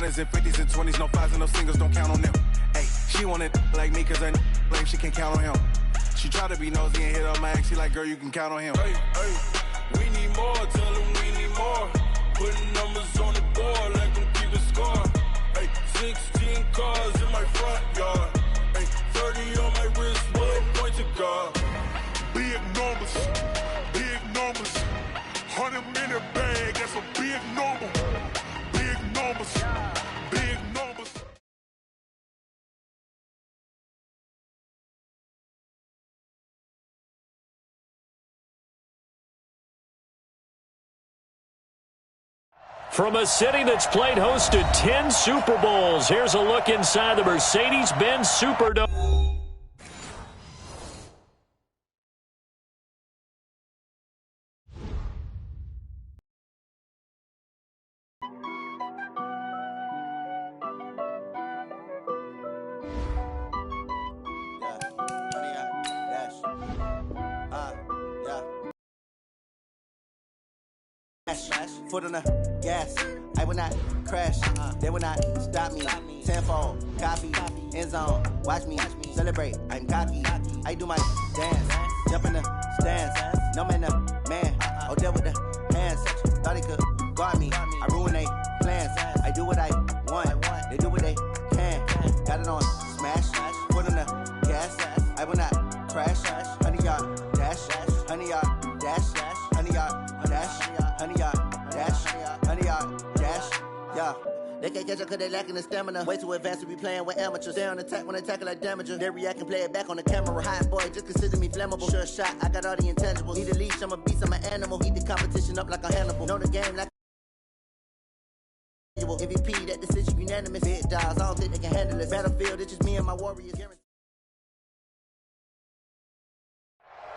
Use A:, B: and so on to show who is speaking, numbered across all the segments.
A: 100s and 50s and 20s, no fives and no singles, don't count on them. Hey, she wanted like me cause her blame, she can count on him. She try to be nosy and hit on my ex, she like, girl, you can count on him. Hey, we need more, tell them we need more. Putting numbers on the board like I'm keeping score. Hey, 16 cars in my front yard. Hey, 30 on my wrist, one point to guard.
B: Big numbers, 100 minute bag, that's a big number. Big numbers, big numbers.
C: From a city that's played host to 10 Super Bowls, here's a look inside the Mercedes-Benz Superdome.
D: Foot on the gas, I will not crash, they will not stop me. Tenfold, copy, end zone, watch me celebrate, I'm cocky. I do my dance, jump in the stands, no man, man, oh, deal with the hands, thought he could guard me, I ruin they plans, I do what I want, they do what they can, got it on smash, foot on the gas, I will not crash, 100-yard dash, 100-yard dash, 100-yard dash, 100-yard dash, 100-yard dash, yeah. They can't catch up cause they lacking the stamina. Way too advanced to be playing with amateurs. Stay on attack when they tackle like damager. They react and play it back on the camera. Hot boy, just consider me flammable. Sure shot, I got all the intangibles. Need a leash, I'm a beast, I'm an animal. Heat the competition up like a Hannibal. Know the game like MVP, that decision unanimous. Big dogs, I don't think they can handle it. Battlefield, it's just me and my warriors.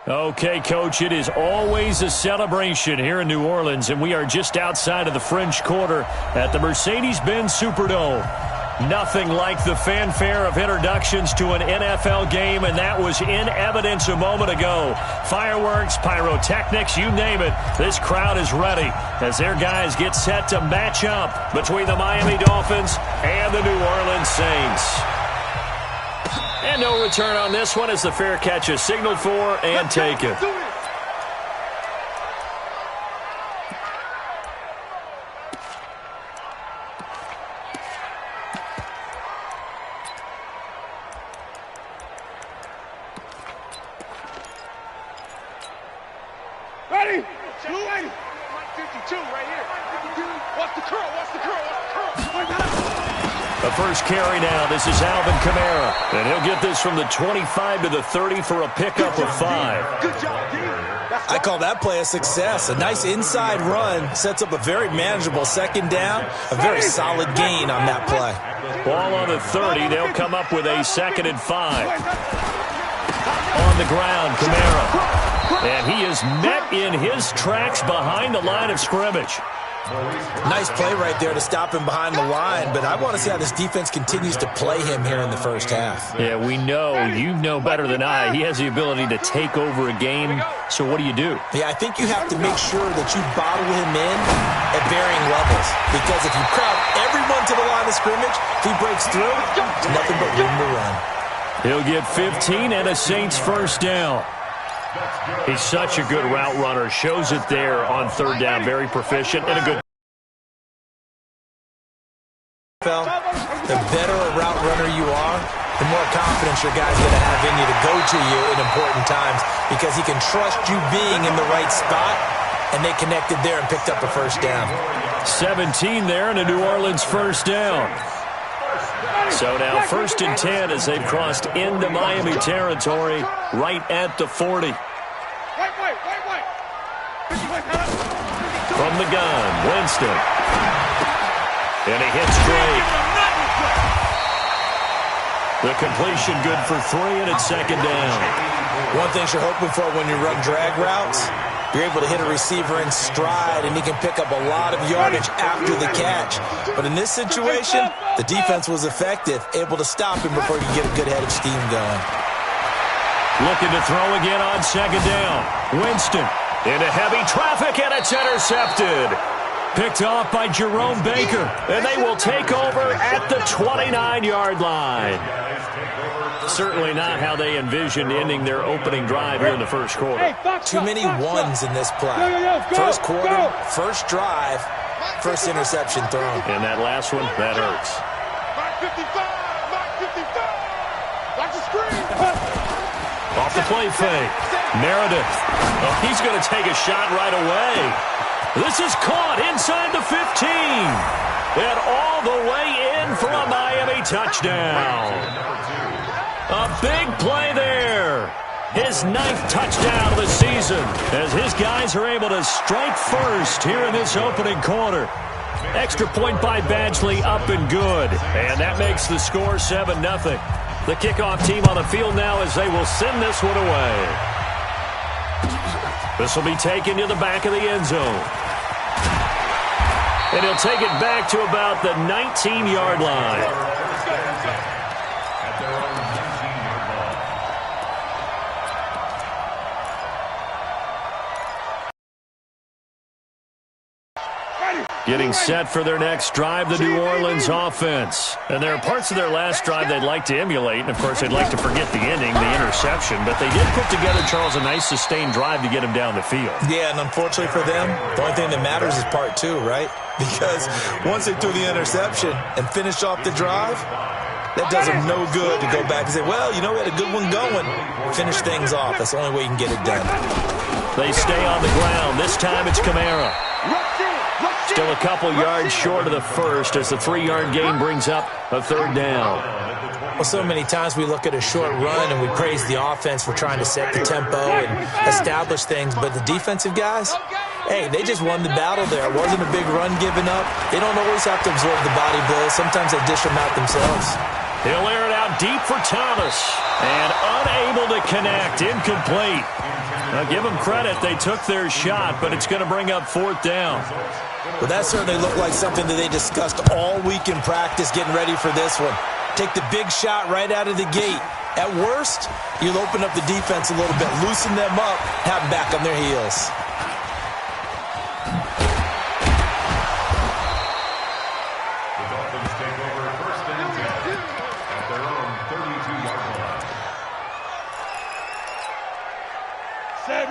C: Okay, Coach, it is always a celebration here in New Orleans, and we are just outside of the French Quarter at the Mercedes-Benz Superdome. Nothing like the fanfare of introductions to an NFL game, and that was in evidence a moment ago. Fireworks, pyrotechnics, you name it. This crowd is ready as their guys get set to match up between the Miami Dolphins and the New Orleans Saints. And no return on this one as the fair catch is signaled for and taken.
B: Ready? 52 right here. What's the curl?
C: The first carry now. This is Alvin Kamara. And he'll get this from the 25 to the 30 for a pickup of 5.
B: Good job, D.
E: I call that play a success. A nice inside run sets up a very manageable second down. A very solid gain on that play.
C: Ball on the 30. They'll come up with a 2nd and 5. On the ground, Kamara. And he is met in his tracks behind the line of scrimmage.
E: Nice play right there to stop him behind the line, but I want to see how this defense continues to play him here in the first half.
C: Yeah, we know, you know better than I, he has the ability to take over a game, so what do you do?
E: Yeah, I think you have to make sure that you bottle him in at varying levels, because if you crowd everyone to the line of scrimmage, if he breaks through, it's nothing but room to run.
C: He'll get 15 and a Saints first down. He's such a good route runner. Shows it there on 3rd down. Very proficient and a good.
E: The better a route runner you are, the more confidence your guy's going to have in you to go to you in important times because he can trust you being in the right spot, and they connected there and picked up a first down.
C: 17 there and a New Orleans first down. So now 1st and 10 as they've crossed into Miami territory right at the 40. From the gun, Winston. And he hits Drake. The completion good for 3 and it's 2nd down.
E: One thing you're hoping for when you run drag routes, you're able to hit a receiver in stride, and he can pick up a lot of yardage after the catch. But in this situation, the defense was effective, able to stop him before he could get a good head of steam going.
C: Looking to throw again on 2nd down. Winston into heavy traffic, and it's intercepted. Picked off by Jerome Baker, and they will take over at the 29-yard line. Certainly not how they envisioned ending their opening drive here in the first quarter.
E: Too many ones in this play. First quarter, first drive, first interception thrown.
C: And that last one, that hurts. Off the play fake. Meredith. Oh, he's going to take a shot right away. This is caught inside the 15. And all the way in for a Miami touchdown. A big play there. His 9th touchdown of the season as his guys are able to strike first here in this opening quarter. Extra point by Badgley, up and good. And that makes the score 7-0. The kickoff team on the field now as they will send this one away. This will be taken to the back of the end zone. And he'll take it back to about the 19-yard line. Getting set for their next drive, the New Orleans offense. And there are parts of their last drive they'd like to emulate. And, of course, they'd like to forget the ending, the interception. But they did put together, Charles, a nice sustained drive to get him down the field.
E: Yeah, and unfortunately for them, the only thing that matters is part 2, right? Because once they threw the interception and finished off the drive, that does them no good to go back and say, well, you know, we had a good one going. Finish things off. That's the only way you can get it done.
C: They stay on the ground. This time it's Kamara. Still a couple yards short of the first as the 3-yard gain brings up a third down.
E: Well, so many times we look at a short run and we praise the offense for trying to set the tempo and establish things, but the defensive guys, hey, they just won the battle there. It wasn't a big run given up. They don't always have to absorb the body blows. Sometimes they dish them out themselves.
C: He'll air it out deep for Thomas. And unable to connect, incomplete. Now, give them credit. They took their shot, but it's going to bring up 4th down.
E: Well, that certainly looked like something that they discussed all week in practice getting ready for this one. Take the big shot right out of the gate. At worst, you'll open up the defense a little bit, loosen them up, have them back on their heels.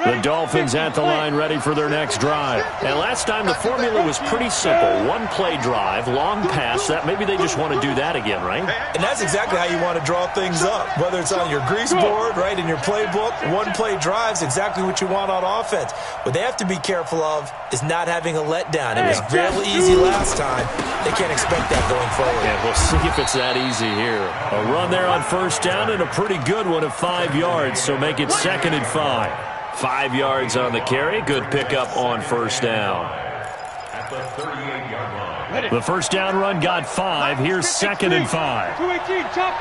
C: The Dolphins at the line ready for their next drive. And last time the formula was pretty simple. One-play drive, long pass. That maybe they just want to do that again, right?
E: And that's exactly how you want to draw things up. Whether it's on your grease board, right, in your playbook, one-play drive is exactly what you want on offense. What they have to be careful of is not having a letdown. It was real easy last time. They can't expect that going forward.
C: Yeah, we'll see if it's that easy here. A run there on first down and a pretty good one of 5 yards, so make it 2nd and 5. 5 yards on the carry. Good pickup on first down. The first down run got 5. Here's 2nd and 5.
F: 218, chop.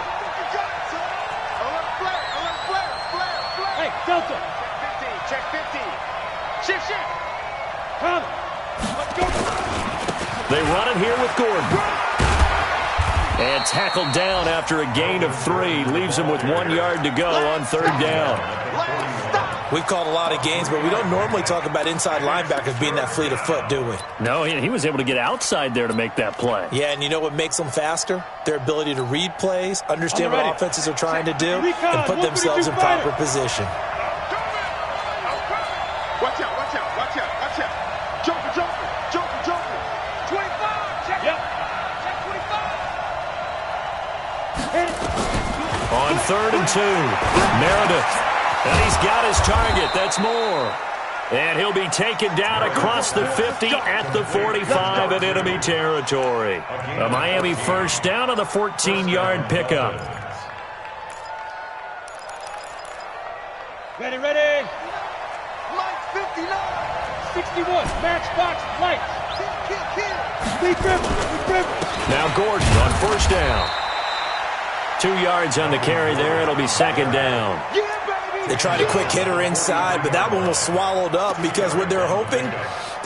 F: Hey, Delta. 15, check 15. Shift. Come. Let's go.
C: They run it here with Gordon. And tackled down after a gain of 3. Leaves him with 1 yard to go on third down.
E: We've called a lot of games, but we don't normally talk about inside linebackers being that fleet of foot, do we?
C: No, he was able to get outside there to make that play.
E: Yeah, and you know what makes them faster? Their ability to read plays, understand what offenses are trying to do, and put themselves in proper position.
F: Watch out. Joker. 25, check. Yep. Check 25.
C: On 3rd and 2, Meredith. And he's got his target. That's Moore. And he'll be taken down across the 50 at the 45 in enemy territory. A Miami first down on the 14-yard pickup.
F: Ready. Lights 59. 61. Matchbox lights. Lead dribble.
C: Now Gordon on first down. 2 yards on the carry there. It'll be 2nd down.
E: They tried a quick hitter inside, but that one was swallowed up because what they're hoping,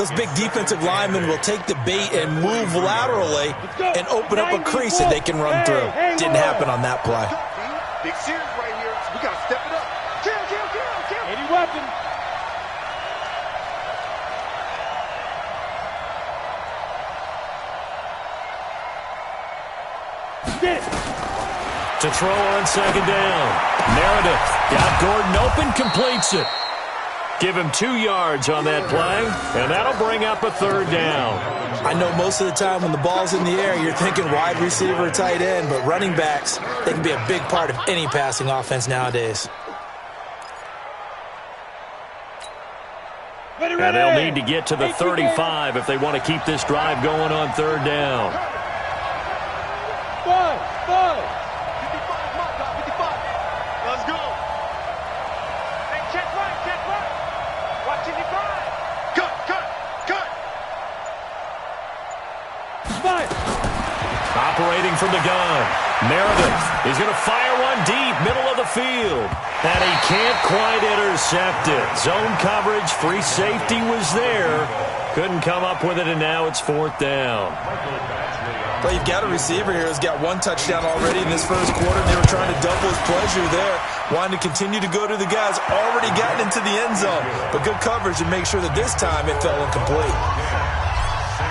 E: those big defensive linemen will take the bait and move laterally and open up a crease that they can run through. Didn't happen on that play.
F: Big series right here. We got to step it up. Kill. Any weapon.
C: To throw on second down. Meredith got Gordon open, completes it. Give him 2 yards on that play, and that'll bring up a third down.
E: I know most of the time when the ball's in the air, you're thinking wide receiver, tight end, but running backs, they can be a big part of any passing offense nowadays.
C: And they'll need to get to the 35 if they want to keep this drive going on third down.
F: 55. Let's go. Hey, check right. Watch it, cut.
C: Operating from the gun. Meredith is going to fire one deep, middle of the field. And he can't quite intercept it. Zone coverage, free safety was there. Couldn't come up with it, and now it's fourth down.
E: Well, you've got a receiver here who's got 1 touchdown already in this first quarter. They were trying to double his pleasure there. Wanted to continue to go to the guys already gotten into the end zone. But good coverage to make sure that this time it fell incomplete.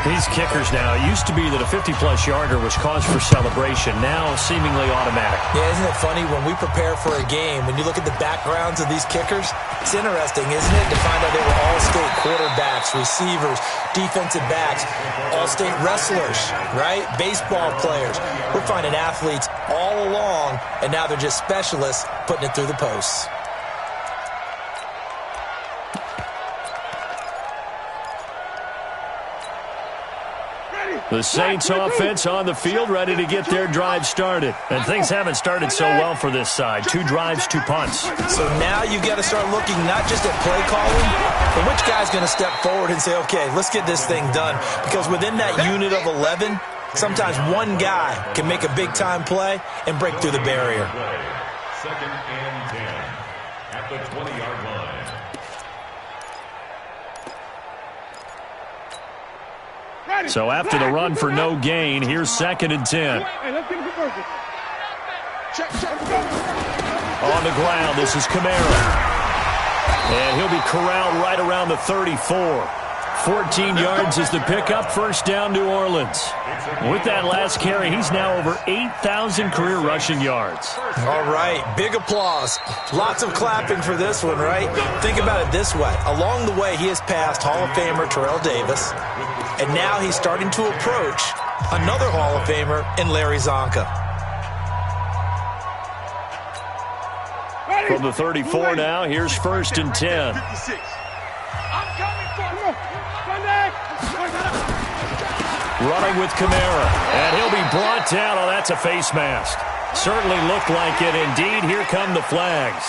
C: These kickers now, it used to be that a 50-plus yarder was cause for celebration. Now seemingly automatic.
E: Yeah, isn't it funny when we prepare for a game, when you look at the backgrounds of these kickers, it's interesting, isn't it, to find out they were all-state quarterbacks, receivers, defensive backs, all-state wrestlers, right? Baseball players. We're finding athletes all along, and now they're just specialists putting it through the posts.
C: The Saints offense on the field, ready to get their drive started. And things haven't started so well for this side. 2 drives, 2 punts.
E: So now you've got to start looking not just at play calling, but which guy's going to step forward and say, okay, let's get this thing done. Because within that unit of 11, sometimes one guy can make a big-time play and break through the barrier.
B: 2nd and 10 at the 20-yard line.
C: So after the run for no gain, here's 2nd and 10. On the ground, this is Kamara. And he'll be corralled right around the 34. 14 yards is the pickup, first down, New Orleans. With that last carry, he's now over 8,000 career rushing yards.
E: All right, big applause. Lots of clapping for this one, right? Think about it this way. Along the way, he has passed Hall of Famer Terrell Davis, and now he's starting to approach another Hall of Famer in Larry Zonka.
C: From the 34 now, here's 1st and 10. Running with Kamara, and he'll be brought down. Oh, that's a face mask. Certainly looked like it. Indeed, here come the flags.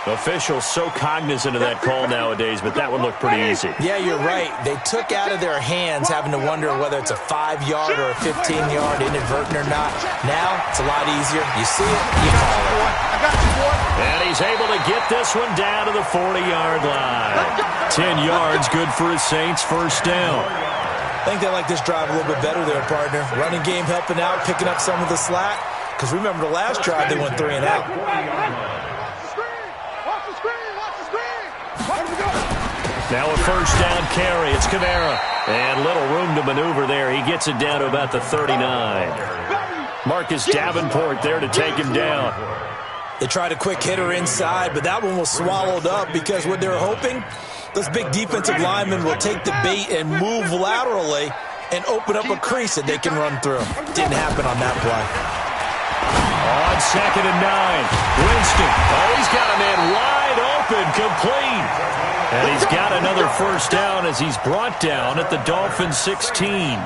C: Officials so cognizant of that call nowadays, but that one looked pretty easy.
E: Yeah, you're right. They took out of their hands having to wonder whether it's a 5-yard or a 15-yard, inadvertent or not. Now, it's a lot easier. You see it, you call it.
F: I got you, boy.
C: And he's able to get this one down to the 40-yard line. 10 yards, good for his Saints, first down.
E: I think they like this drive a little bit better there, partner. Running game helping out, picking up some of the slack. Because remember the last drive, they went 3 and out.
C: Now a first down carry. It's Kamara. And little room to maneuver there. He gets it down to about the 39. Marcus Davenport there to take him down.
E: They tried a quick hitter inside, but that one was swallowed up because what they're hoping, those big defensive linemen will take the bait and move laterally and open up a crease that they can run through. Didn't happen on that play.
C: On 2nd and 9, Winston. Oh, he's got a man wide open, complete. And he's got another first down as he's brought down at the Dolphins' 16.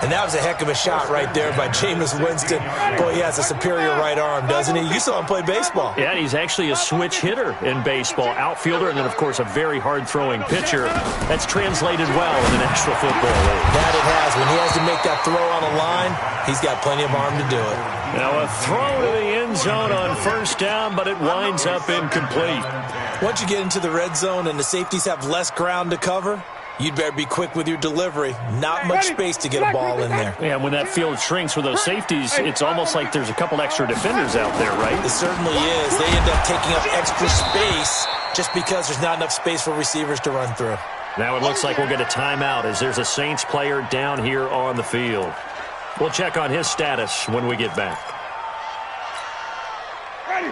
E: And that was a heck of a shot right there by Jameis Winston. Boy, he has a superior right arm, doesn't he? You saw him play baseball.
C: Yeah, he's actually a switch hitter in baseball. Outfielder, and then, of course, a very hard-throwing pitcher. That's translated well in the National Football League.
E: That it has. When he has to make that throw on the line, he's got plenty of arm to do it.
C: Now a throw to the end zone on first down, but it winds up incomplete.
E: Once you get into the red zone and the safeties have less ground to cover, you'd better be quick with your delivery. Not much space to get a ball in there.
C: Yeah, when that field shrinks with those safeties, it's almost like there's a couple extra defenders out there, right?
E: It certainly is. They end up taking up extra space just because there's not enough space for receivers to run through.
C: Now it looks like we'll get a timeout as there's a Saints player down here on the field. We'll check on his status when we get back.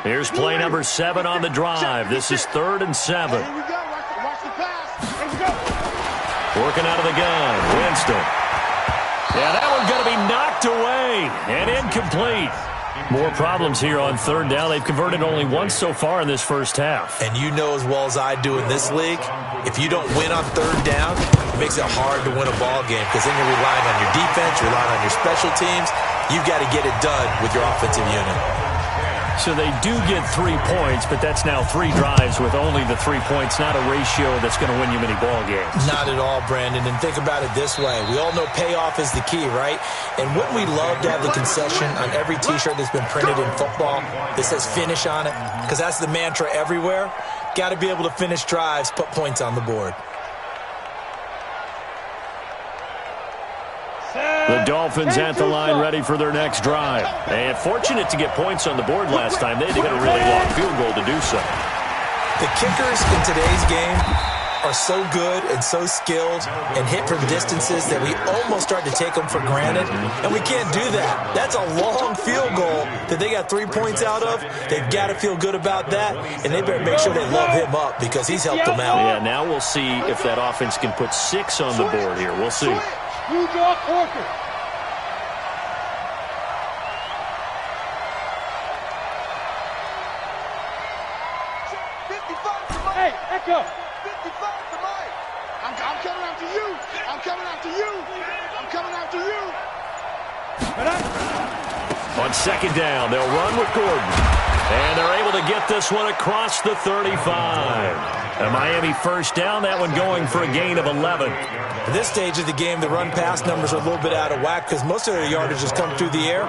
C: Here's play number 7 on the drive. This is 3rd and 7.
F: Here we go. Watch the pass. Here we go.
C: Working out of the gun. Winston. Yeah, that one's going to be knocked away and incomplete. More problems here on 3rd down. They've converted only once so far in this first half.
E: And you know as well as I do in this league, if you don't win on 3rd down, it makes it hard to win a ball game because then you're relying on your defense, you're relying on your special teams. You've got to get it done with your offensive unit.
C: So they do get 3 points, but that's now 3 drives with only the 3 points, not a ratio that's going to win you many ball games.
E: Not at all, Brandon. And think about it this way. We all know payoff is the key, right? And wouldn't we love to have the concession on every T-shirt that's been printed in football that says finish on it? Because that's the mantra everywhere. Got to be able to finish drives, put points on the board.
C: The Dolphins at the line ready for their next drive. And fortunate to get points on the board last time. They had to get a really long field goal to do so.
E: The kickers in today's game are so good and so skilled and hit from distances that we almost start to take them for granted. And we can't do that. That's a long field goal that they got 3 points out of. They've got to feel good about that. And they better make sure they love him up because he's helped them out.
C: Yeah, now we'll see if that offense can put 6 on the board here. We'll see.
F: Hey, Echo. 55 to Mike. I'm coming after you. I'm coming after you. I'm coming after you.
C: On 2nd down, they'll run with Gordon. And they're able to get this one across the 35. A Miami 1st down, that one going for a gain of 11.
E: At this stage of the game, the run-pass numbers are a little bit out of whack because most of their yardage has come through the air.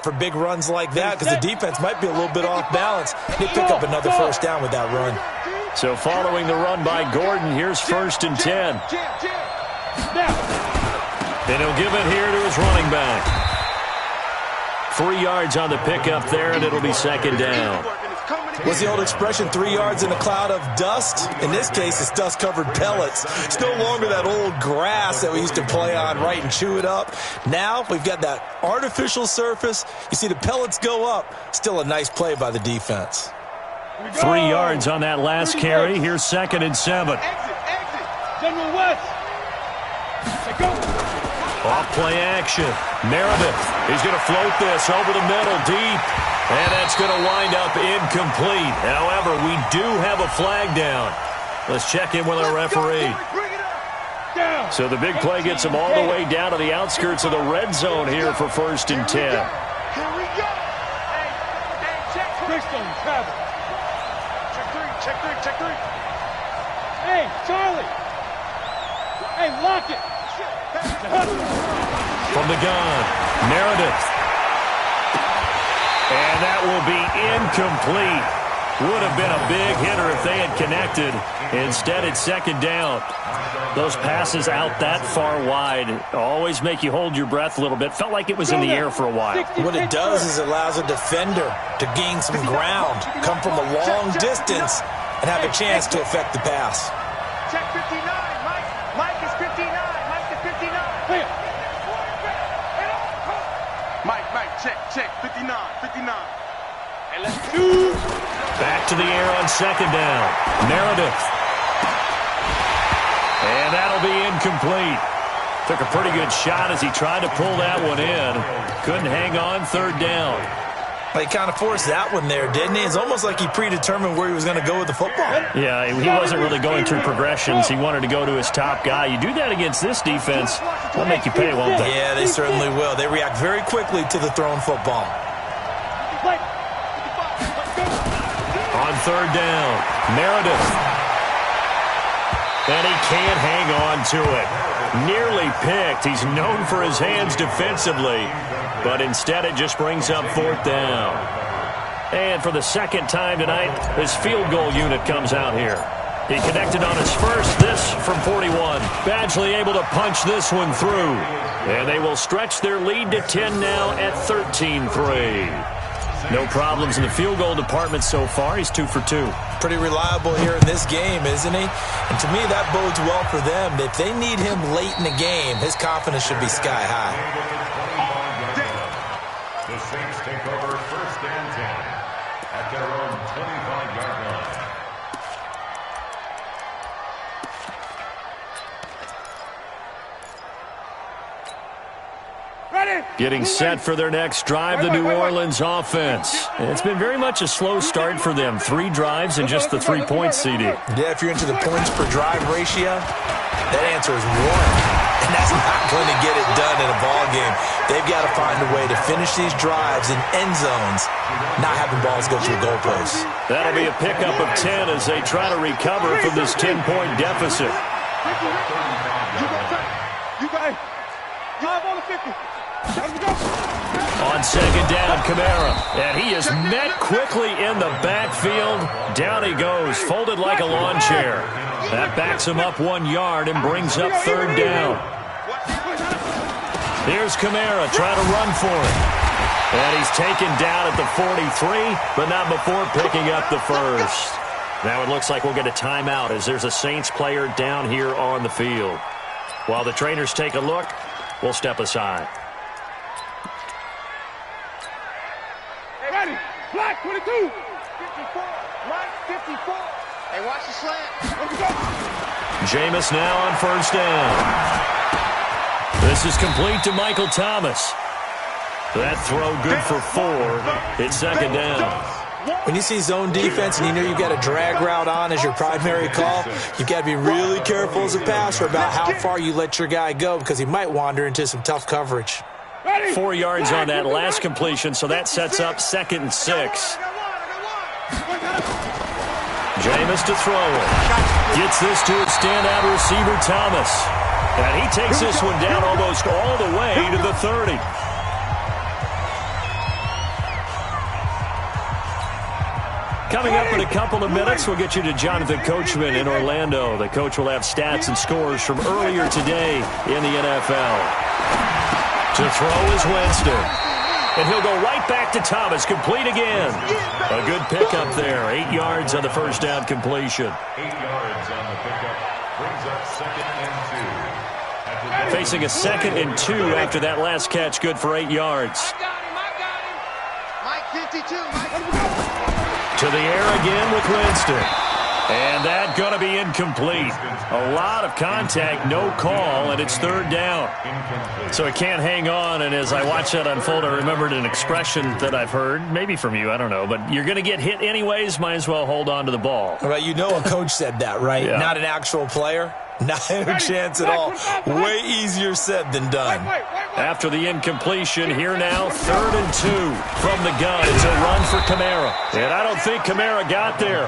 E: For big runs like that, because the defense might be a little bit off balance, they pick up another 1st down with that run.
C: So following the run by Gordon, here's 1st and 10. And he'll give it here to his running back. 3 yards on the pickup there, and it'll be 2nd down.
E: What's the old expression, 3 yards in a cloud of dust? In this case, it's dust-covered pellets. It's no longer that old grass that we used to play on, right, and chew it up. Now we've got that artificial surface. You see the pellets go up. Still a nice play by the defense.
C: 3 yards on that last carry. Here's 2nd and 7.
F: Exit. General West. Go.
C: Off play action. Meredith. He's going to float this over the middle deep. And that's going to wind up incomplete. However, we do have a flag down. Let's check in with our referee. So the big play gets him all the way down to the outskirts of the red zone here for 1st and 10.
F: Here we go. Hey, check. Brixton, travel. Check three. Hey, Charlie. Hey, lock it.
C: From the gun, Meredith. And that will be incomplete. Would have been a big hitter if they had connected. Instead, it's 2nd down. Those passes out that far wide always make you hold your breath a little bit. Felt like it was in the air for a while.
E: What it does is it allows a defender to gain some ground, come from a long distance, and have a chance to affect the pass.
F: Check 59, Mike. Mike is 59. Mike is 59. Mike, check. 59. And let's do.
C: Back to the air on 2nd down. Meredith. And that'll be incomplete. Took a pretty good shot as he tried to pull that one in. Couldn't hang on 3rd down.
E: He kind of forced that one there, didn't he? It's almost like he predetermined where he was going to go with the football.
C: Yeah, he wasn't really going through progressions. He wanted to go to his top guy. You do that against this defense, they'll make you pay, won't they?
E: Yeah, they certainly will. They react very quickly to the thrown football.
C: On 3rd down, Meredith. And he can't hang on to it. Nearly picked. He's known for his hands defensively, but instead it just brings up 4th down. And for the 2nd time tonight, his field goal unit comes out here. He connected on his first, this from 41. Badgley able to punch this one through. And they will stretch their lead to 10 now at 13-3. No problems in the field goal department so far. He's 2 for 2.
E: Pretty reliable here in this game, isn't he? And to me, that bodes well for them. If they need him late in the game, his confidence should be sky high.
G: The Saints take over 1st and 10 at their own 25-yard line.
C: Getting set for their next drive, the New Orleans offense. It's been very much a slow start for them. 3 drives and just the 3 points, CD.
E: Yeah, if you're into the points per drive ratio, that answer is 1. And that's not going to get it done in a ball game. They've got to find a way to finish these drives in end zones, not having balls go through goalposts.
C: That'll be a pickup of 10 as they try to recover from this 10-point deficit.
F: You got on the 50.
C: On 2nd down, Kamara. And he is met quickly in the backfield. Down he goes, folded like a lawn chair. That backs him up 1 yard and brings up 3rd down. Here's Kamara trying to run for it. And he's taken down at the 43, but not before picking up the first. Now it looks like we'll get a timeout as there's a Saints player down here on the field. While the trainers take a look, we'll step aside.
F: Ready. Black 22. 54. Right 54. Hey, watch the slant. Let's go.
C: Jameis now on 1st down. This is complete to Michael Thomas. That throw good for 4. It's 2nd down.
E: When you see zone defense and you know you've got a drag route on as your primary call, you've got to be really careful as a passer about how far you let your guy go because he might wander into some tough coverage.
C: 4 yards on that last completion, so that sets up 2nd and 6. Jameis to throw it. Gets this to his standout receiver, Thomas. And he takes this one down almost all the way to the 30. Coming up in a couple of minutes, we'll get you to Jonathan Coachman in Orlando. The coach will have stats and scores from earlier today in the NFL. To throw is Winston. And he'll go right back to Thomas, complete again. A good pickup there. 8 yards on the 1st down completion.
G: 8 yards on the pickup brings up 2nd and 2.
C: Facing a 2nd and 2 after that last catch, good for 8 yards.
F: I got him. Mike 52.
C: To the air again with Winston. And that going to be incomplete. A lot of contact, no call, and it's 3rd down. So it can't hang on, and as I watch that unfold, I remembered an expression that I've heard, maybe from you, I don't know, but you're going to get hit anyways, might as well hold on to the ball.
E: Well, you know a coach said that, right?
C: Yeah.
E: Not an actual player. Not a chance at all. Way easier said than done.
C: After the incompletion, here now, 3rd and 2 from the gun. It's a run for Kamara. And I don't think Kamara got there.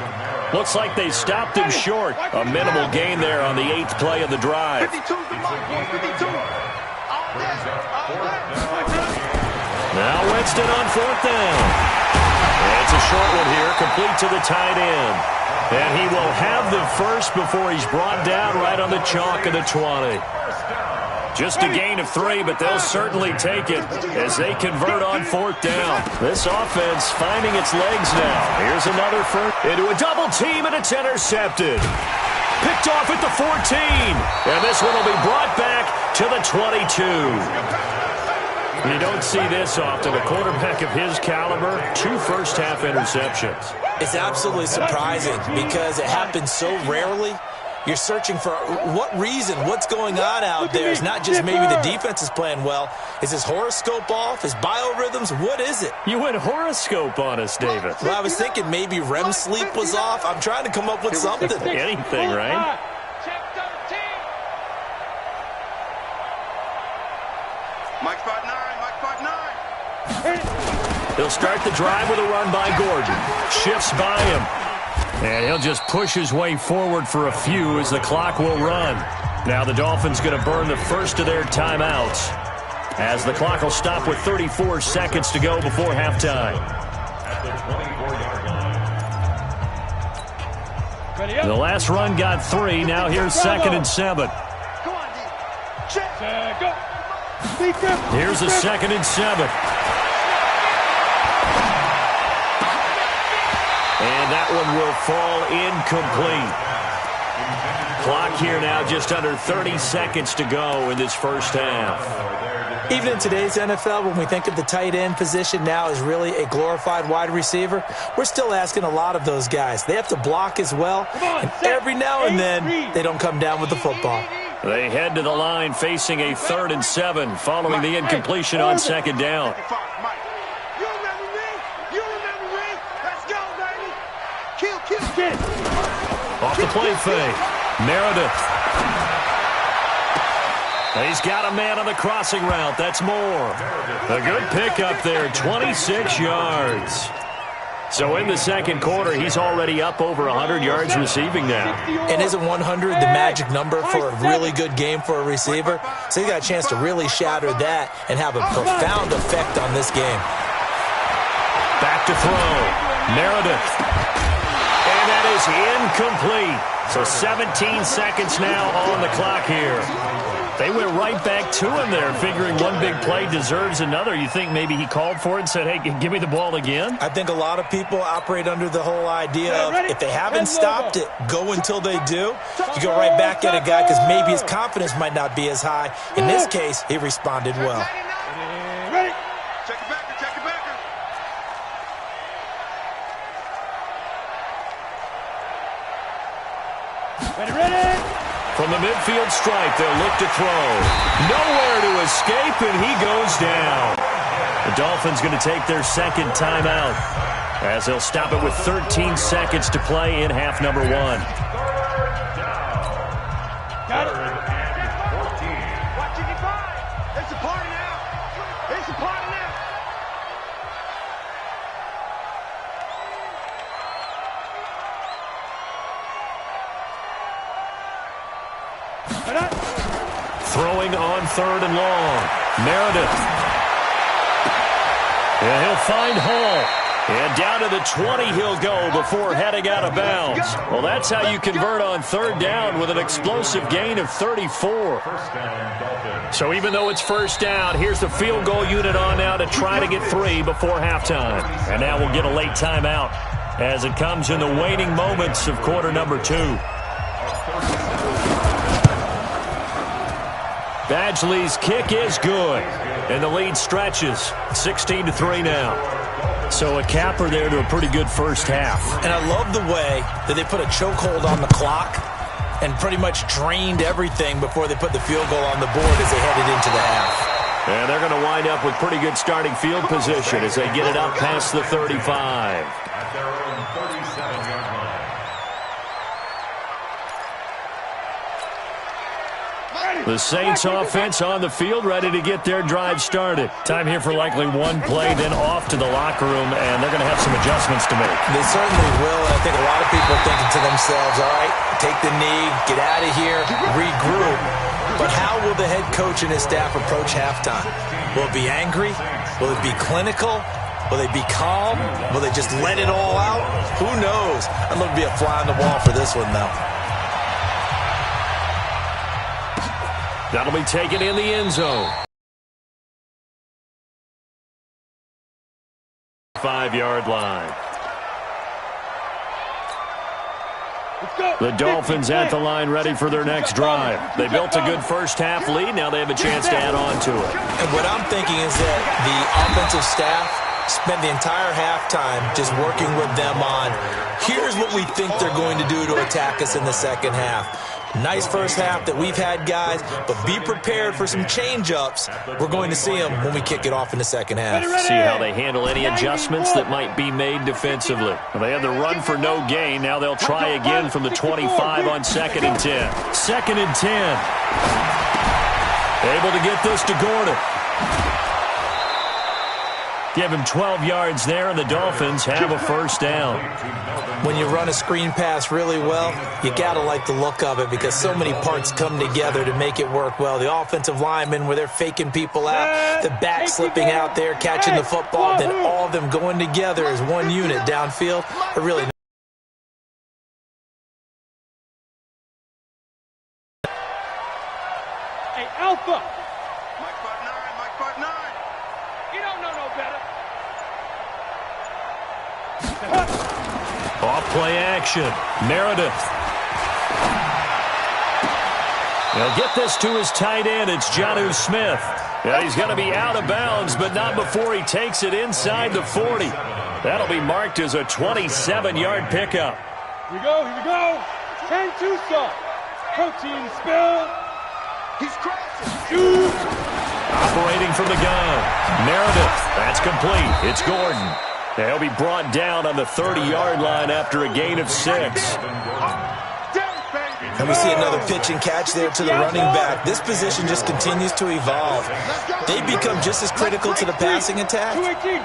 C: Looks like they stopped him short. A minimal gain there on the 8th play of the drive. Now Winston on 4th down. And it's a short one here, complete to the tight end. And he will have the first before he's brought down right on the chalk of the 20. Just a gain of 3, but they'll certainly take it as they convert on 4th down. This offense finding its legs now. Here's another first into a double team, and it's intercepted. Picked off at the 14. And this one will be brought back to the 22. You don't see this often. A quarterback of his caliber, 2 first-half interceptions.
E: It's absolutely surprising because it happens so rarely. You're searching for what reason, what's going on out there. It's not just maybe the defense is playing well. Is his horoscope off? His biorhythms? What is it?
C: You went horoscope on us, David.
E: Well, I was thinking maybe REM sleep was off. I'm trying to come up with something.
C: Anything, right?
F: Mike 5'9", Mike 5'9".
C: He'll start the drive with a run by Gordon. Shifts by him. And he'll just push his way forward for a few as the clock will run. Now the Dolphins going to burn the first of their timeouts as the clock will stop with 34 seconds to go before halftime.
G: At the 24-yard line.
C: The last run got 3. Now here's 2nd and 7.
F: Come on, D. Check. Go.
C: Here's a 2nd and 7. And that one will fall incomplete. Clock here now just under 30 seconds to go in this first half.
E: Even in today's NFL, when we think of the tight end position now as really a glorified wide receiver, we're still asking a lot of those guys. They have to block as well, and every now and then they don't come down with the football.
C: They head to the line facing a 3rd and 7 following the incompletion on 2nd down. Off the play fake. Meredith. He's got a man on the crossing route. That's Moore. A good pickup there, 26 yards. So in the second quarter, he's already up over 100 yards receiving now.
E: And isn't 100 the magic number for a really good game for a receiver? So he's got a chance to really shatter that and have a profound effect on this game.
C: Back to throw. Meredith. And that is incomplete. So 17 seconds now on the clock here. They went right back to him there, figuring one big play deserves another. You think maybe he called for it and said, hey, give me the ball again?
E: I think a lot of people operate under the whole idea of if they haven't stopped it, go until they do. You go right back at a guy because maybe his confidence might not be as high. In this case, he responded well.
F: Ready? Check it back, check it back.
B: Ready?
C: From the midfield stripe, they'll look to throw. Nowhere to escape, and he goes down. The Dolphins going to take their second timeout as they'll stop it with 13 seconds to play in half number 1.
F: Got it. Watch it divide. It's a party now. It's a party now.
C: Throwing on 3rd and long. Meredith. And he'll find Hall. And down to the 20 he'll go before heading out of bounds. Well, that's how you convert on 3rd down with an explosive gain of 34. So even though it's 1st down, here's the field goal unit on now to try to get 3 before halftime. And now we'll get a late timeout as it comes in the waning moments of quarter number 2. Badgley's kick is good, and the lead stretches 16-3 now. So a capper there to a pretty good first half.
E: And I love the way that they put a chokehold on the clock and pretty much drained everything before they put the field goal on the board as they headed into the half.
C: And they're going to wind up with pretty good starting field position as they get it up past the 35.
G: At their own 37-yard line.
C: The Saints offense on the field, ready to get their drive started. Time here for likely one play, then off to the locker room, and they're going to have some adjustments to make.
E: They certainly will, and I think a lot of people are thinking to themselves, all right, take the knee, get out of here, regroup. But how will the head coach and his staff approach halftime? Will it be angry? Will it be clinical? Will they be calm? Will they just let it all out? Who knows? I'd love to be a fly on the wall for this one, though.
C: That'll be taken in the end zone. 5-yard line. The Dolphins at the line ready for their next drive. They built a good first half lead. Now they have a chance to add on to it.
E: And what I'm thinking is that the offensive staff spent the entire halftime just working with them on, here's what we think they're going to do to attack us in the second half. Nice first half that we've had, guys, but be prepared for some change-ups. We're going to see them when we kick it off in the second half.
C: See how they handle any adjustments that might be made defensively. They had the run for no gain. Now they'll try again from the 25 on 2nd and 10. 2nd and 10. Able to get this to Gordon. Give him 12 yards there, and the Dolphins have a first down.
E: When you run a screen pass really well, you got to like the look of it because so many parts come together to make it work well. The offensive linemen, where they're faking people out, the back slipping out there, catching the football, then all of them going together as one unit downfield. It really
B: Hey, Alpha!
F: Mike 5'9", Mike 5'9". You don't know no better.
C: Off play action. Meredith. He'll get this to his tight end. It's Jonnu Smith. Yeah, he's going to be out of bounds, but not before he takes it inside the 40. That'll be marked as a 27-yard pickup.
H: Here we go, here we go. 10-2 stop. Protein spill.
F: He's crashing.
H: Shoot.
C: Operating from the gun. Meredith. That's complete. It's Gordon. He'll be brought down on the 30-yard line after a gain of 6.
E: And we see another pitch and catch there to the running back. This position just continues to evolve. They become just as critical to the passing attack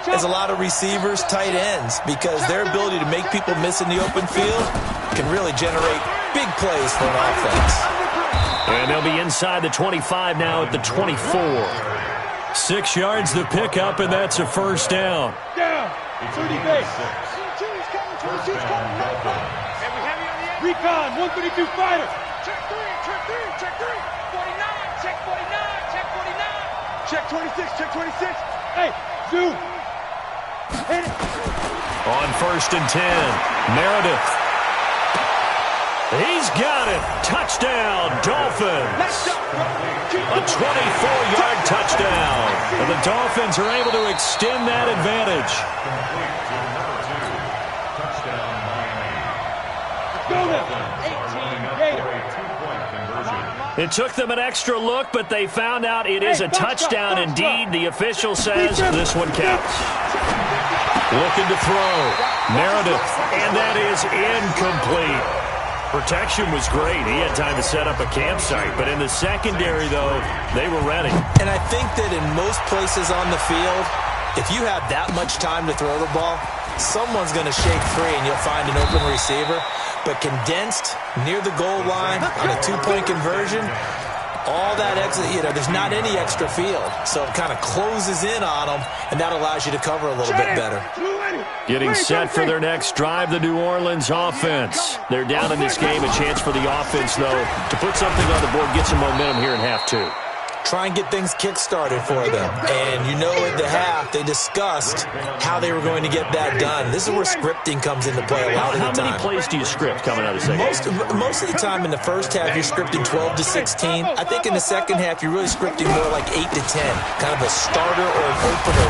E: as a lot of receivers, tight ends, because their ability to make people miss in the open field can really generate big plays for an offense.
C: And they'll be inside the 25 now at the 24. 6 yards the pickup, and that's a first down.
H: Down. 30 base. Recon, 132 fighter.
F: Check 3, check 3, check 3. 49, check 49, check 49. Check 26, check 26.
H: Hey, zoom. Hit it.
C: On 1st and 10, Meredith. He's got it. Touchdown, Dolphins. A 24-yard touchdown. And the Dolphins are able to extend that advantage. It took them an extra look, but they found out it is a touchdown indeed. The official says this one counts. Looking to throw. Meredith, and that is incomplete. Protection was great. He had time to set up a campsite, but in the secondary, though, they were ready.
E: And I think that in most places on the field, if you have that much time to throw the ball, someone's going to shake free and you'll find an open receiver. But condensed near the goal line on a 2-point conversion, all that extra, there's not any extra field. So it kind of closes in on them, and that allows you to cover a little bit better.
C: Getting set for their next drive, the New Orleans offense. They're down in this game. A chance for the offense, though, to put something on the board, get some momentum here in half 2.
E: Try and get things kick-started for them. And you know at the half, they discussed how they were going to get that done. This is where scripting comes into play a lot of the time.
C: How many plays do you script coming out of the second half?
E: Most of the time in the first half, you're scripting 12 to 16. I think in the second half, you're really scripting more like 8 to 10. Kind of a starter or an opener,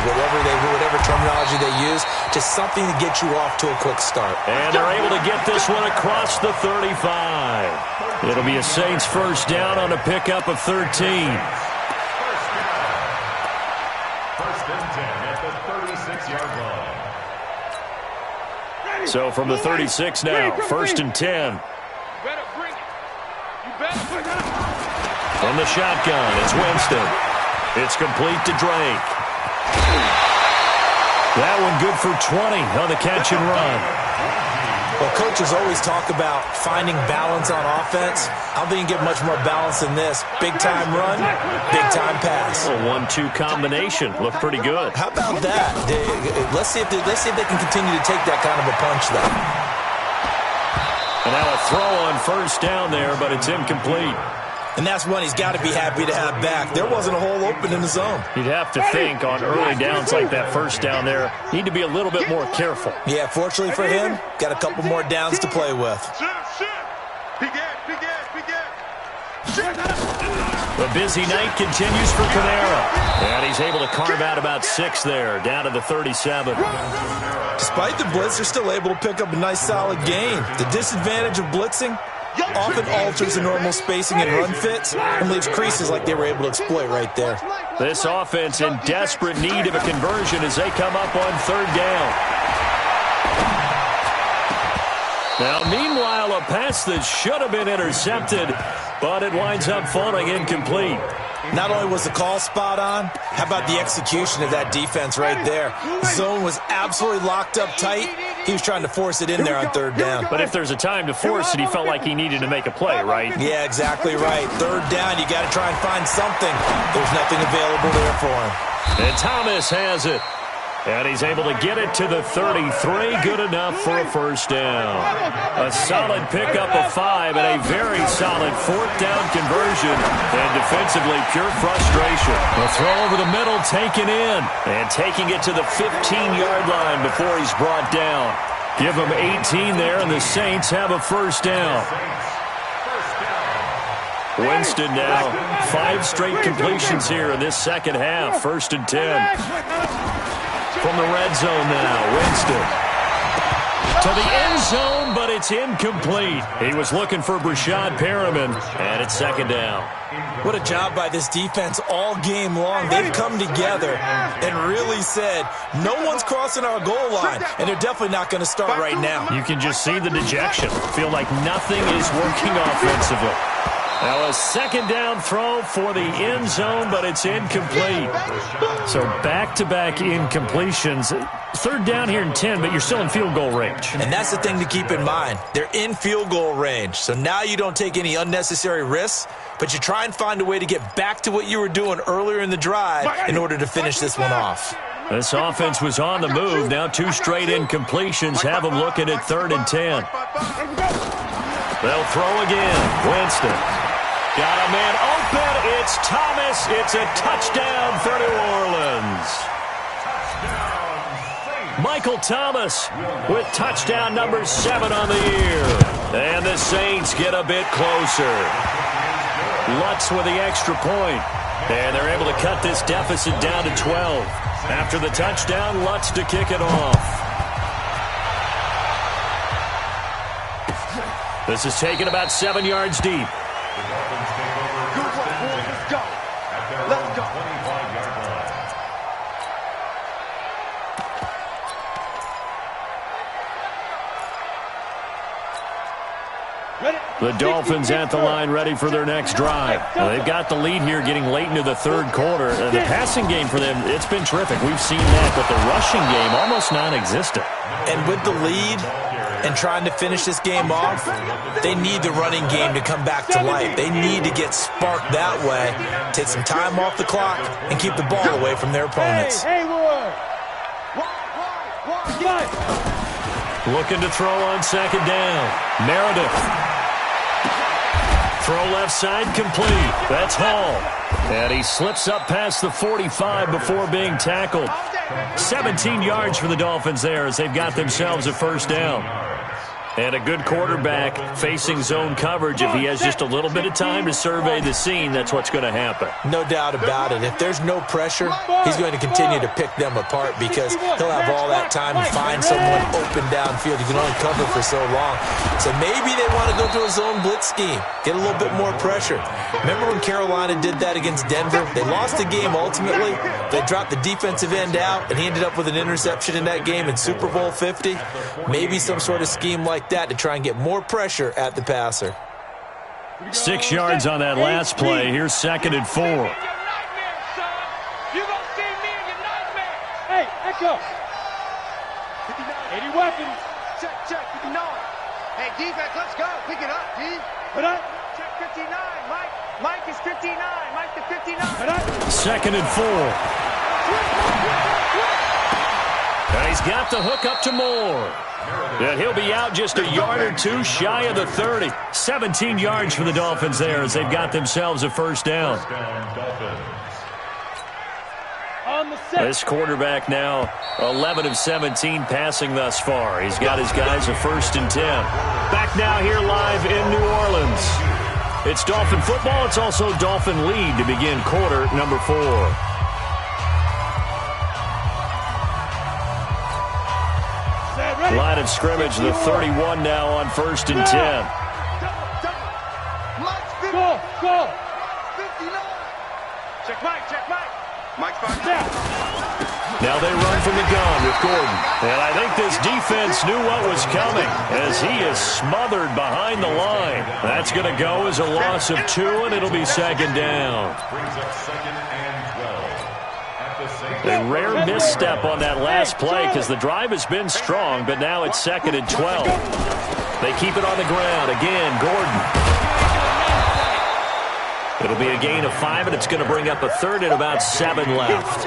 E: whatever terminology they use. Just something to get you off to a quick start.
C: And they're able to get this one across the 35. It'll be a Saints first down on a pickup of 13. So from the 36 now, 1st and 10. From the shotgun, it's Winston. It's complete to Drake. That one good for 20 on the catch and run.
E: Well, coaches always talk about finding balance on offense. I don't think you get much more balance than this. Big-time run, big-time pass.
C: A 1-2 combination. Looked pretty good.
E: How about that? Let's see if they can continue to take that kind of a punch, though.
C: And now a throw on first down there, but it's incomplete.
E: And that's one he's got to be happy to have back. There wasn't a hole open in the zone.
C: You'd have to think on early downs like that first down there, need to be a little bit more careful.
E: Yeah, fortunately for him, got a couple more downs to play with.
C: The busy night continues for Kamara. And he's able to carve out about 6 there, down to the 37.
E: Despite the blitz, they're still able to pick up a nice solid gain. The disadvantage of blitzing often alters the normal spacing and run fits and leaves creases like they were able to exploit right there.
C: This offense in desperate need of a conversion as they come up on 3rd down. Now, meanwhile, a pass that should have been intercepted, but it winds up falling incomplete.
E: Not only was the call spot on, how about the execution of that defense right there? Zone was absolutely locked up tight. He was trying to force it in there on 3rd down.
C: But if there's a time to force it, he felt like he needed to make a play, right?
E: Yeah, exactly right. 3rd down, you got to try and find something. There's nothing available there for him.
C: And Thomas has it. And he's able to get it to the 33. Good enough for a first down. A solid pickup of 5 and a very solid 4th down conversion. And defensively, pure frustration. A throw over the middle, taken in. And taking it to the 15-yard line before he's brought down. Give them 18 there, and the Saints have a first down. Winston now, 5 straight completions here in this second half. 1st and 10. From the red zone now, Winston. To the end zone, but it's incomplete. He was looking for Brashad Perriman, and it's 2nd down.
E: What a job by this defense all game long. They've come together and really said, no one's crossing our goal line, and they're definitely not going to start right now.
C: You can just see the dejection. Feel like nothing is working offensively. Now a 2nd down throw for the end zone, but it's incomplete. So back-to-back incompletions. 3rd down here and 10, but you're still in field goal range.
E: And that's the thing to keep in mind. They're in field goal range. So now you don't take any unnecessary risks, but you try and find a way to get back to what you were doing earlier in the drive in order to finish this one off.
C: This offense was on the move. Now 2 straight incompletions have them looking at 3rd and 10. They'll throw again. Winston. Got a man open. It's Thomas. It's a touchdown for New Orleans. Michael Thomas with touchdown number 7 on the year. And the Saints get a bit closer. Lutz with the extra point. And they're able to cut this deficit down to 12. After the touchdown, Lutz to kick it off. This is taken about 7 yards deep.
F: Let's go.
C: The Dolphins at the line ready for their next drive. They've got the lead here getting late into the 3rd quarter. The passing game for them, it's been terrific. We've seen that, but the rushing game almost non-existent.
E: And with the lead and trying to finish this game off, they need the running game to come back to life. They need to get sparked that way, take some time off the clock, and keep the ball away from their opponents.
C: Looking to throw on 2nd down. Meredith. Throw left side complete. That's Hall. And he slips up past the 45 before being tackled. 17 yards for the Dolphins there as they've got themselves a first down. And a good quarterback facing zone coverage. If he has just a little bit of time to survey the scene, that's what's going to happen.
E: No doubt about it. If there's no pressure, he's going to continue to pick them apart because he'll have all that time to find someone open downfield. You can only cover for so long. So maybe they want to go to a zone blitz scheme, get a little bit more pressure. Remember when Carolina did that against Denver? They lost the game ultimately. They dropped the defensive end out, and he ended up with an interception in that game in Super Bowl 50. Maybe some sort of scheme like that to try and get more pressure at the passer.
C: 6 yards on that last play. Here's 2nd and 4.
H: Hey, Echo. 80 weapons.
F: Check, 59. Hey, defense, let's go. Pick it up, D.
H: Put up.
F: Check 59. Mike is 59. Mike to 59.
H: Put up.
C: 2nd and 4. And he's got the hook up to Moore. And he'll be out just a yard or 2 shy of the 30. 17 yards for the Dolphins there as they've got themselves a first down. This quarterback now 11 of 17 passing thus far. He's got his guys a 1st and 10. Back now here live in New Orleans. It's Dolphin football. It's also Dolphin lead to begin quarter number 4. Line of scrimmage, the 31 now on 1st and 10.
H: Go.
F: 59. Check Mike. Mike's back
H: down.
C: Now they run from the gun with Gordon. And I think this defense knew what was coming as he is smothered behind the line. That's going to go as a loss of 2, and it'll be 2nd down. A rare misstep on that last play because the drive has been strong, but now it's 2nd and 12. They keep it on the ground. Again, Gordon. It'll be a gain of 5, and it's going to bring up a 3rd and about 7 left.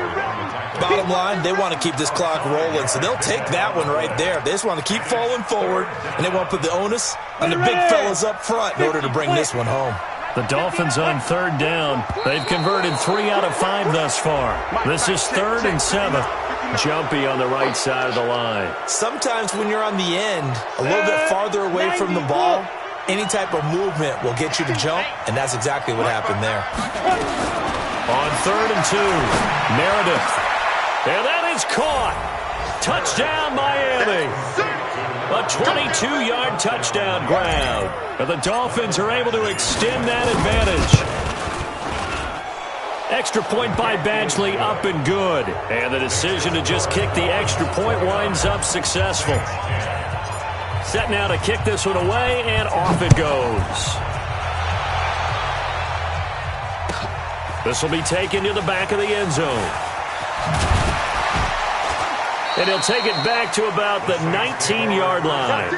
E: Bottom line, they want to keep this clock rolling, so they'll take that one right there. They just want to keep falling forward, and they want to put the onus on the big fellas up front in order to bring this one home.
C: The Dolphins on 3rd down. They've converted 3 out of 5 thus far. This is 3rd and 7. Jumpy on the right side of the line.
E: Sometimes when you're on the end, a little bit farther away from the ball, any type of movement will get you to jump, and that's exactly what happened there.
C: On 3rd and 2, Meredith. And that is caught. Touchdown, Miami. A 22-yard touchdown grab. And the Dolphins are able to extend that advantage. Extra point by Badgley, up and good. And the decision to just kick the extra point winds up successful. Set now to kick this one away, and off it goes. This will be taken to the back of the end zone. And he'll take it back to about the 19-yard line.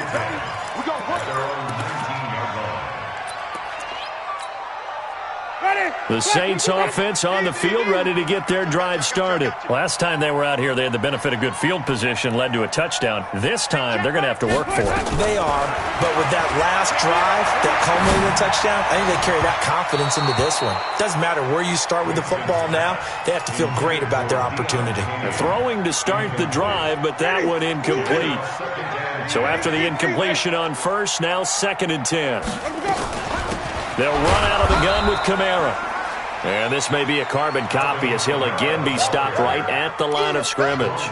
C: The Saints offense on the field, ready to get their drive started. Last time they were out here, they had the benefit of good field position, led to a touchdown. This time, they're going to have to work for it.
E: They are, but with that last drive, that culminating touchdown, I think they carry that confidence into this one. Doesn't matter where you start with the football now, they have to feel great about their opportunity.
C: They're throwing to start the drive, but that one incomplete. So after the incompletion on first, now 2nd and 10. They'll run out of the gun with Kamara. And this may be a carbon copy as he'll again be stopped right at the line of scrimmage.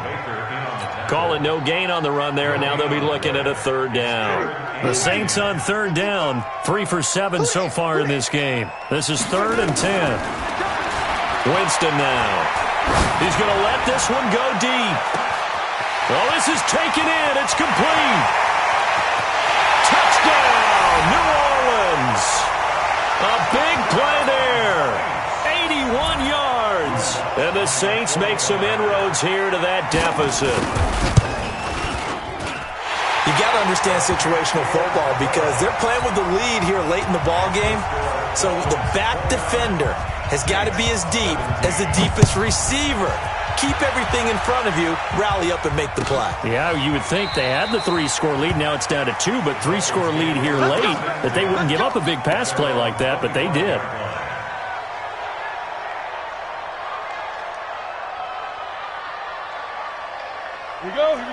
C: Calling no gain on the run there, and now they'll be looking at a 3rd down. The Saints on 3rd down, 3 for 7 so far in this game. This is 3rd and 10. Winston now. He's going to let this one go deep. Well, this is taken in. It's complete. Touchdown, New Orleans. A big play there. 81 yards. And the Saints make some inroads here to that deficit.
E: You got to understand situational football because they're playing with the lead here late in the ball game. So the back defender has got to be as deep as the deepest receiver. Keep everything in front of you, rally up and make the play.
C: Yeah, you would think they had the 3-score lead. Now it's down to 2, but 3-score lead here late, that they wouldn't give up a big pass play like that, but they did.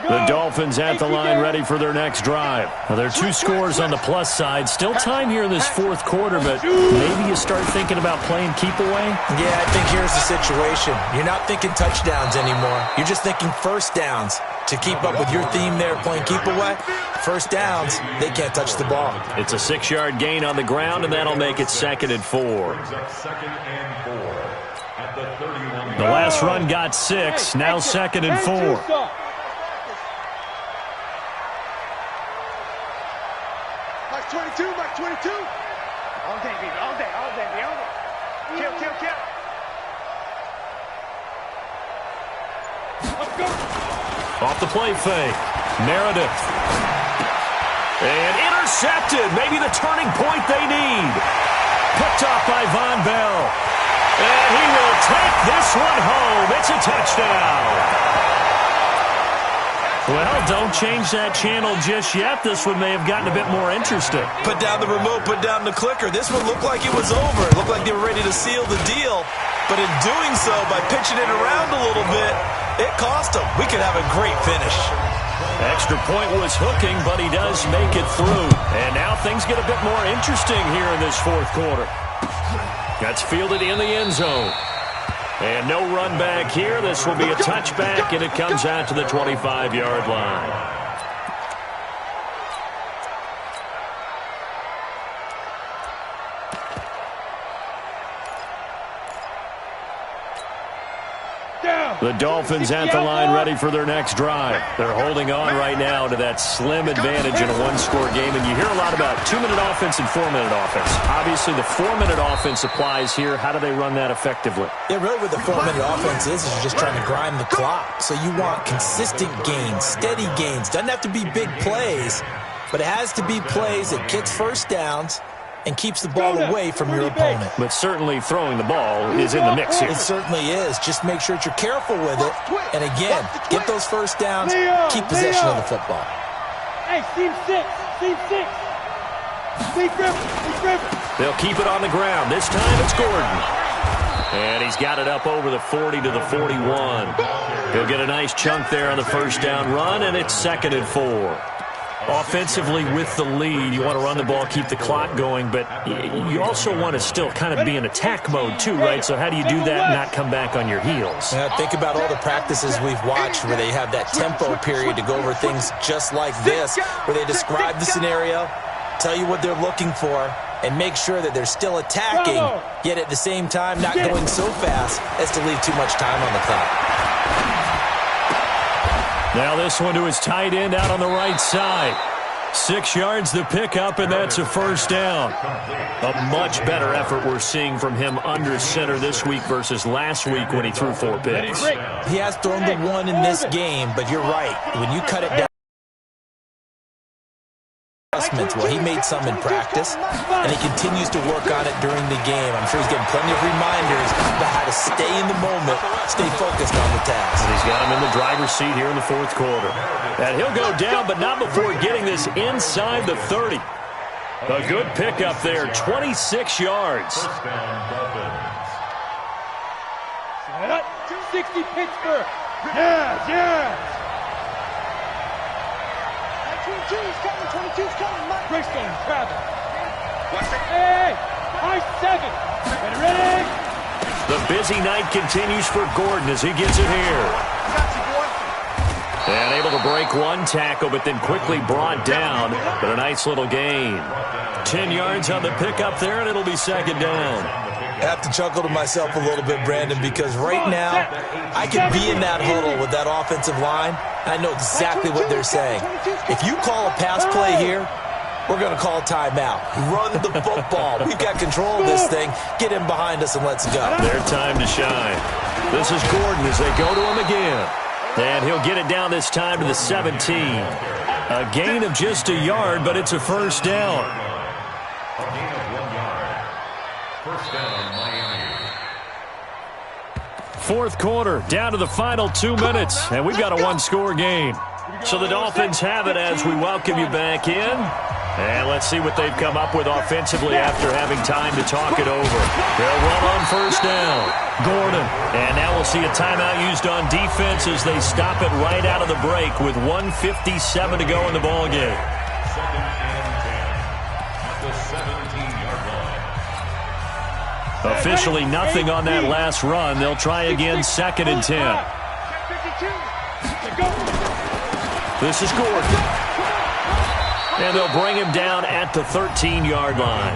C: The Dolphins at the line ready for their next drive. Now, there are 2 scores on the plus side. Still time here in this 4th quarter, but maybe you start thinking about playing keep away?
E: Yeah, I think here's the situation. You're not thinking touchdowns anymore. You're just thinking first downs. To keep up with your theme there, playing keep away, first downs, they can't touch the ball.
C: It's a 6-yard gain on the ground, and that'll make it 2nd and 4. The last run got 6, now 2nd and 4.
F: Max 22, Max 22.
H: All day, baby, all day, all day, all day. Kill, kill, kill. Let's go.
C: Off the play fake, Meredith. And intercepted, maybe the turning point they need. Picked off by Von Bell. And he will take this one home. It's a touchdown. Well, don't change that channel just yet. This one may have gotten a bit more interesting.
E: Put down the remote, put down the clicker. This one looked like it was over. It looked like they were ready to seal the deal. But in doing so, by pitching it around a little bit, it cost them. We could have a great finish.
C: Extra point was hooking, but he does make it through. And now things get a bit more interesting here in this 4th quarter. That's fielded in the end zone. And no run back here. This will be a touchback, and it comes out to the 25-yard line. The Dolphins at the line ready for their next drive. They're holding on right now to that slim advantage in a 1-score game. And you hear a lot about 2-minute offense and 4-minute offense. Obviously, the 4-minute offense applies here. How do they run that effectively?
E: Yeah, really what the 4-minute offense is you're just trying to grind the clock. So you want consistent gains, steady gains. Doesn't have to be big plays, but it has to be plays that gets first downs and keeps the ball away from your opponent.
C: But certainly throwing the ball is in the mix here.
E: It certainly is. Just make sure that you're careful with it. And again, get those first downs, keep possession of the football.
H: Hey, team 6, team 6. Steve Griffin.
C: They'll keep it on the ground. This time it's Gordon. And he's got it up over the 40 to the 41. He'll get a nice chunk there on the first down run, and it's 2nd and 4. Offensively with the lead, you want to run the ball, keep the clock going, but you also want to still kind of be in attack mode too, right? So how do you do that and not come back on your heels?
E: Yeah, think about all the practices we've watched where they have that tempo period to go over things just like this, where they describe the scenario, tell you what they're looking for, and make sure that they're still attacking, yet at the same time not going so fast as to leave too much time on the clock.
C: Now this one to his tight end out on the right side. 6 yards the pickup, and that's a first down. A much better effort we're seeing from him under center this week versus last week when he threw 4 picks.
E: He has thrown the one in this game, but you're right. When you cut it down, well, he made some in practice, and he continues to work on it during the game. I'm sure he's getting plenty of reminders about how to stay in the moment, stay focused on the task.
C: And he's got him in the driver's seat here in the 4th quarter. And he'll go down, but not before getting this inside the 30. A good pickup there, 26 yards.
H: 60 Pittsburgh. Yeah.
F: 22's coming, 22's coming, Mike.
H: Greystone, travel. Hey, high 7. Ready?
C: The busy night continues for Gordon as he gets it here. And able to break one tackle, but then quickly brought down. But a nice little gain. 10 yards on the pickup there, and it'll be 2nd down.
E: I have to chuckle to myself a little bit, Brandon, because right now I could be in that huddle with that offensive line. I know exactly what they're saying. If you call a pass play here, we're going to call a timeout. Run the football. We've got control of this thing. Get him behind us and let's go.
C: Their time to shine. This is Gordon as they go to him again. And he'll get it down this time to the 17. A gain of just a yard, but it's a first down.
G: A gain of 1 yard. First down, Miami.
C: 4th quarter, down to the final 2 minutes, and we've got a 1-score game. So the Dolphins have it as we welcome you back in. And let's see what they've come up with offensively after having time to talk it over. They'll run on first down. Gordon. And now we'll see a timeout used on defense as they stop it right out of the break with 1:57 to go in the ballgame.
G: 2nd and 10 at the 17-yard line.
C: Officially nothing on that last run. They'll try again 2nd and 10. This is Gordon. And they'll bring him down at the 13-yard line.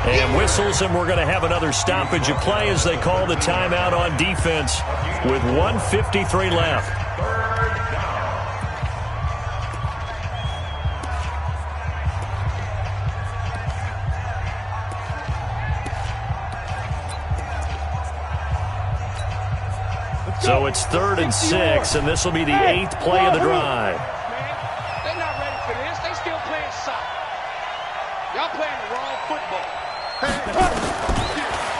C: And whistles, and we're going to have another stoppage of play as they call the timeout on defense with 1:53 left. So it's 3rd and 6, and this will be the 8th play of the drive.
F: They're not ready for this. They still playing soccer. Y'all playing the wrong football.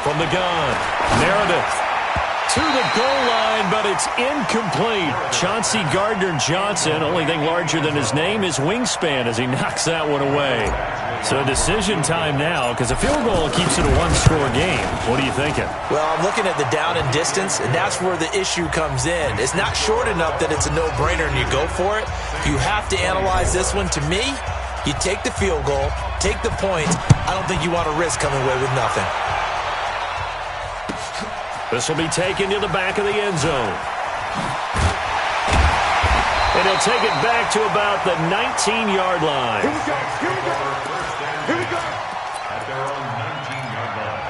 C: From the gun, Meredith to the goal line, but it's incomplete. Chauncey Gardner-Johnson, only thing larger than his name is wingspan as he knocks that one away. So decision time now because a field goal keeps it a 1-score game. What are you thinking?
E: Well, I'm looking at the down and distance, and that's where the issue comes in. It's not short enough that it's a no-brainer and you go for it. You have to analyze this one. To me, you take the field goal, take the points. I don't think you want to risk coming away with nothing.
C: This will be taken to the back of the end zone. And he'll take it back to about the 19-yard line.
H: Here we go.
G: At their own 19-yard line.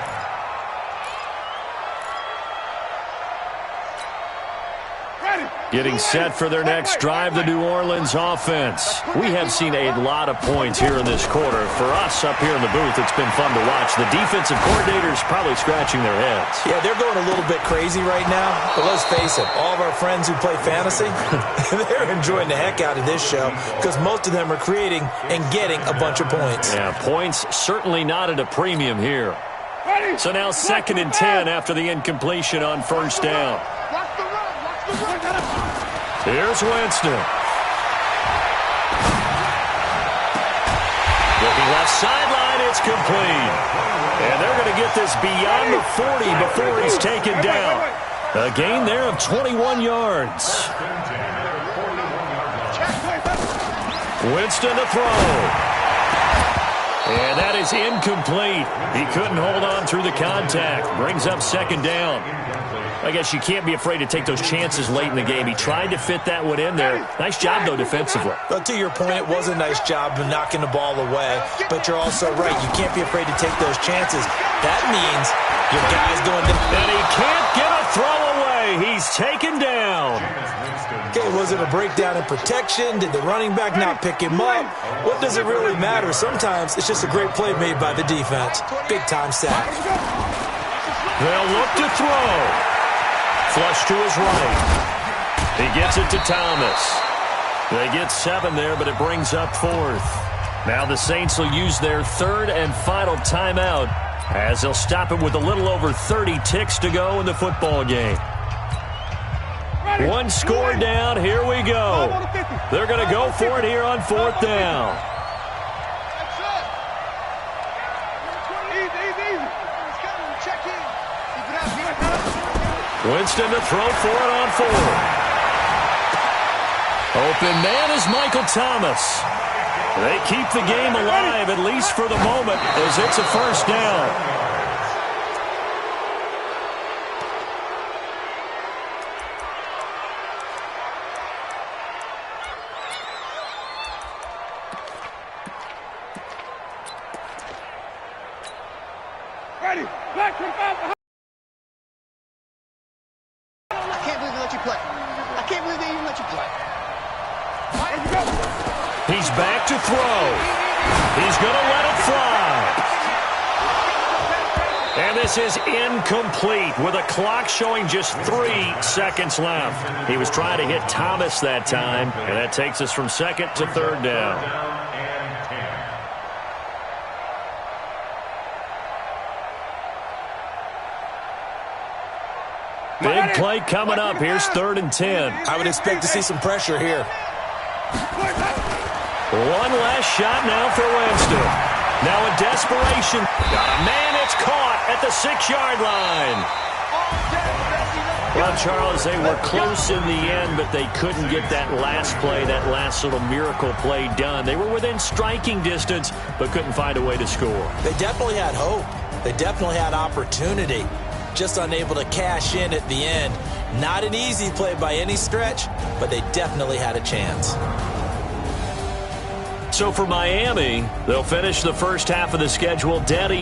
C: Getting set for their next drive, the New Orleans offense. We have seen a lot of points here in this quarter. For us up here in the booth, it's been fun to watch. The defensive coordinators probably scratching their heads.
E: Yeah, they're going a little bit crazy right now. But let's face it, all of our friends who play fantasy, they're enjoying the heck out of this show because most of them are creating and getting a bunch of points.
C: Yeah, points certainly not at a premium here. So now 2nd and 10 after the incompletion on first down.
F: Watch the run. Watch the run.
C: Here's Winston. Looking left sideline, it's complete. And they're going to get this beyond the 40 before he's taken down. A gain there of 21 yards. Winston to throw. And that is incomplete. He couldn't hold on through the contact. Brings up second down. I guess you can't be afraid to take those chances late in the game. He tried to fit that one in there. Nice job, though, defensively.
E: But to your point, it was a nice job of knocking the ball away. But you're also right. You can't be afraid to take those chances. That means your guy's going to...
C: And he can't get a throw away. He's taken down.
E: Okay, was it a breakdown in protection? Did the running back not pick him up? What does it really matter? Sometimes it's just a great play made by the defense. Big-time sack.
C: They'll look to throw. Flush to his right. He gets it to Thomas. They get 7 there, but it brings up 4th. Now the Saints will use their 3rd and final timeout as they'll stop it with a little over 30 ticks to go in the football game. One score down. Here we go. They're going to go for it here on 4th down. Winston to throw for it on 4th. Open man is Michael Thomas. They keep the game alive, at least for the moment, as it's a 1st down.
H: Ready. Black from five.
F: I can't believe they let you play. I can't believe they even let you play.
C: He's back to throw. He's going to let it fly. And this is incomplete with a clock showing just 3 seconds left. He was trying to hit Thomas that time, and that takes us from 2nd to 3rd down. Big play coming up. Here's 3rd and 10.
E: I would expect to see some pressure here.
C: One last shot now for Winston. Now in desperation. Got a man. It's caught at the 6-yard line. Well, Charles, they were close in the end, but they couldn't get that last play, that last little miracle play done. They were within striking distance, but couldn't find a way to score.
E: They definitely had hope. They definitely had opportunity. Just unable to cash in at the end. Not an easy play by any stretch, but they definitely had a chance.
C: So for Miami, they'll finish the first half of the schedule dead